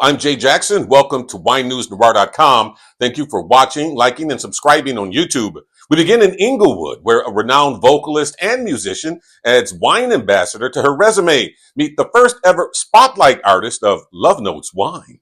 I'm Jay Jackson. Welcome to WineNewsNoir.com. Thank you for watching, liking, and subscribing on YouTube. We begin in Inglewood, where a renowned vocalist and musician adds wine ambassador to her resume. Meet the first ever spotlight artist of Love Notes Wine.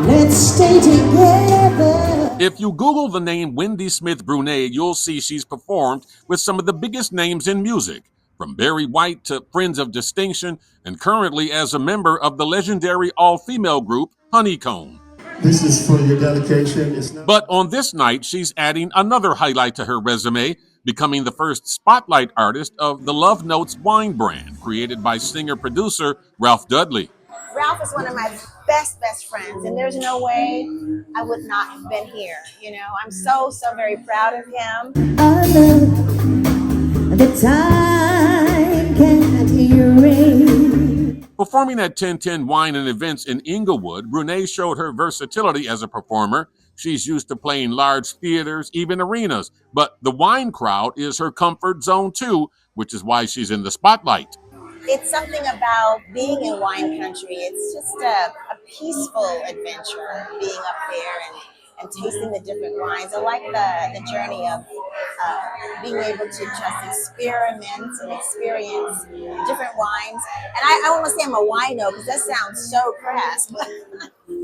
Let's stay together. If you Google the name Wendy Smith Brunet, you'll see she's performed with some of the biggest names in music, from Barry White to Friends of Distinction, and currently as a member of the legendary all-female group Honeycomb. This is for your dedication. But on this night, she's adding another highlight to her resume, becoming the first spotlight artist of the Love Notes wine brand, created by singer-producer Ralph Dudley. Ralph is one of my best friends, and there's no way I would not have been here. You know, I'm so very proud of him. I love the time can't erase. Performing at 1010 Wine and Events in Inglewood, Brunet showed her versatility as a performer. She's used to playing large theaters, even arenas, but the wine crowd is her comfort zone too, which is why she's in the spotlight. It's something about being in wine country. It's just a peaceful adventure, being up there and tasting the different wines. I like the journey of being able to just experiment and experience different wines. And I don't want to say I'm a wino because that sounds so crass, but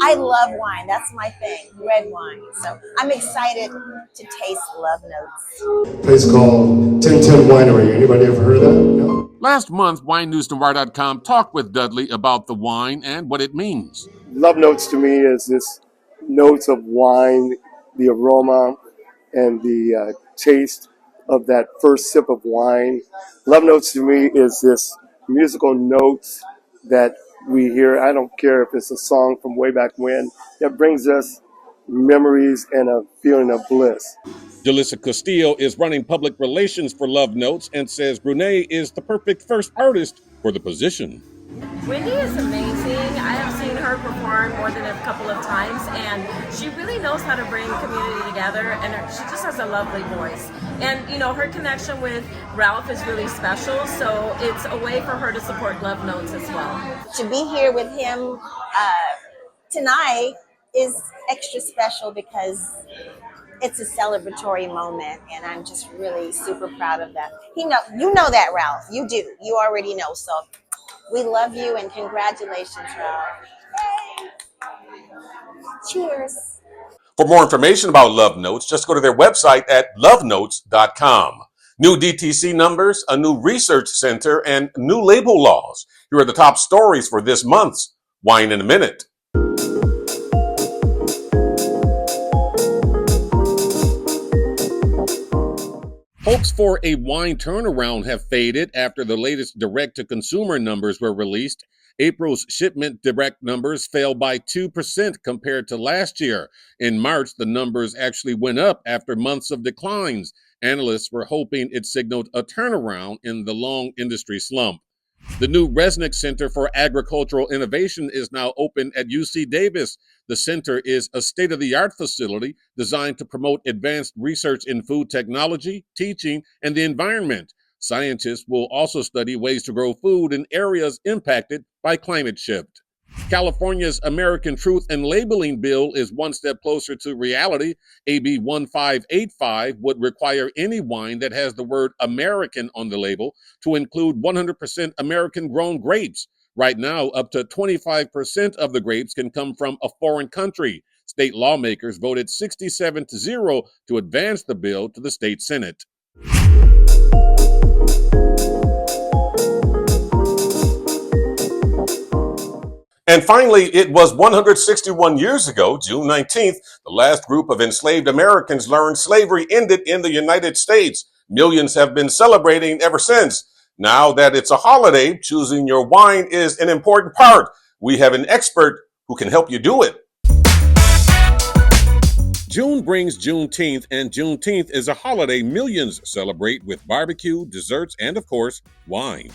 I love wine. That's my thing, red wine. So I'm excited to taste Love Notes. Place called 1010 Winery. Anybody ever heard of that? No? Last month, WineNewsNoir.com talked with Dudley about the wine and what it means. Love Notes to me is this notes of wine, the aroma and the taste of that first sip of wine. Love Notes to me is this musical notes that we hear. I don't care if it's a song from way back when, that brings us memories and a feeling of bliss. Jalissa Castillo is running public relations for Love Notes and says Brunet is the perfect first artist for the position. Wendy is amazing. I have seen her perform more than a couple of times, and she really knows how to bring community together, and she just has a lovely voice. And, you know, her connection with Ralph is really special, so it's a way for her to support Love Notes as well. To be here with him tonight is extra special because it's a celebratory moment, and I'm just really super proud of that. You know that, Ralph. You do. You already know. So we love you, and congratulations, Ralph. Yay. Cheers. For more information about Love Notes, just go to their website at lovenotes.com. New DTC numbers, a new research center, and new label laws. Here are the top stories for this month's Wine in a Minute. Hopes for a wine turnaround have faded after the latest direct-to-consumer numbers were released. April's shipment direct numbers fell by 2% compared to last year. In March, the numbers actually went up after months of declines. Analysts were hoping it signaled a turnaround in the long industry slump. The new Resnick Center for Agricultural Innovation is now open at UC Davis. The center is a state-of-the-art facility designed to promote advanced research in food technology, teaching, and the environment. Scientists will also study ways to grow food in areas impacted by climate shift. California's American Truth and Labeling Bill is one step closer to reality. AB 1585 would require any wine that has the word American on the label to include 100% American-grown grapes. Right now, up to 25% of the grapes can come from a foreign country. State lawmakers voted 67-0 to advance the bill to the state Senate. And finally, it was 161 years ago, June 19th, the last group of enslaved Americans learned slavery ended in the United States. Millions have been celebrating ever since. Now that it's a holiday, choosing your wine is an important part. We have an expert who can help you do it. June brings Juneteenth, and Juneteenth is a holiday millions celebrate with barbecue, desserts, and of course, wine.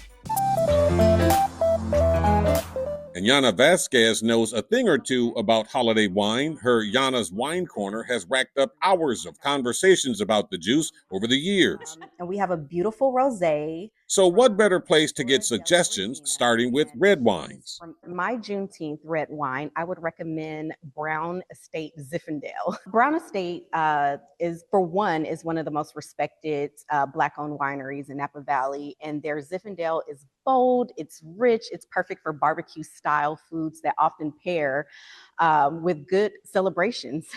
And Yana Vasquez knows a thing or two about holiday wine. Her Yana's Wine Corner has racked up hours of conversations about the juice over the years. And we have a beautiful rosé So, what better place to get suggestions starting with red wines? From my Juneteenth red wine, I would recommend Brown Estate Zinfandel. Brown Estate is, for one, is one of the most respected Black-owned wineries in Napa Valley, and their Zinfandel is bold, it's rich, it's perfect for barbecue-style foods that often pair with good celebrations.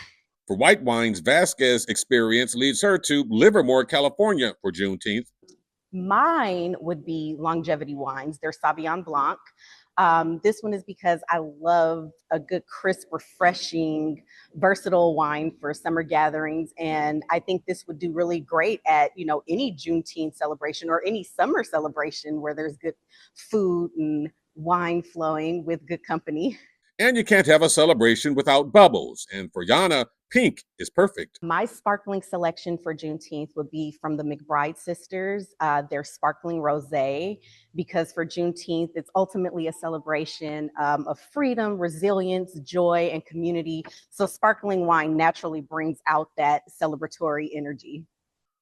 For white wines, Vasquez experience leads her to Livermore, California for Juneteenth. Mine would be Longevity Wines. They're Sauvignon Blanc. This one is because I love a good, crisp, refreshing, versatile wine for summer gatherings. And I think this would do really great at, any Juneteenth celebration or any summer celebration where there's good food and wine flowing with good company. And you can't have a celebration without bubbles. And for Yana, pink is perfect. My sparkling selection for Juneteenth would be from the McBride sisters, their sparkling rosé, because for Juneteenth, it's ultimately a celebration of freedom, resilience, joy, and community. So sparkling wine naturally brings out that celebratory energy.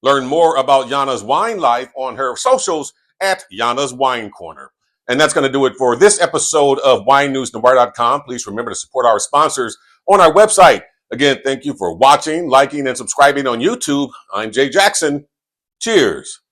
Learn more about Yana's wine life on her socials at Yana's Wine Corner. And that's going to do it for this episode of WineNewsNoir.com. Please remember to support our sponsors on our website. Again, thank you for watching, liking, and subscribing on YouTube. I'm Jay Jackson. Cheers.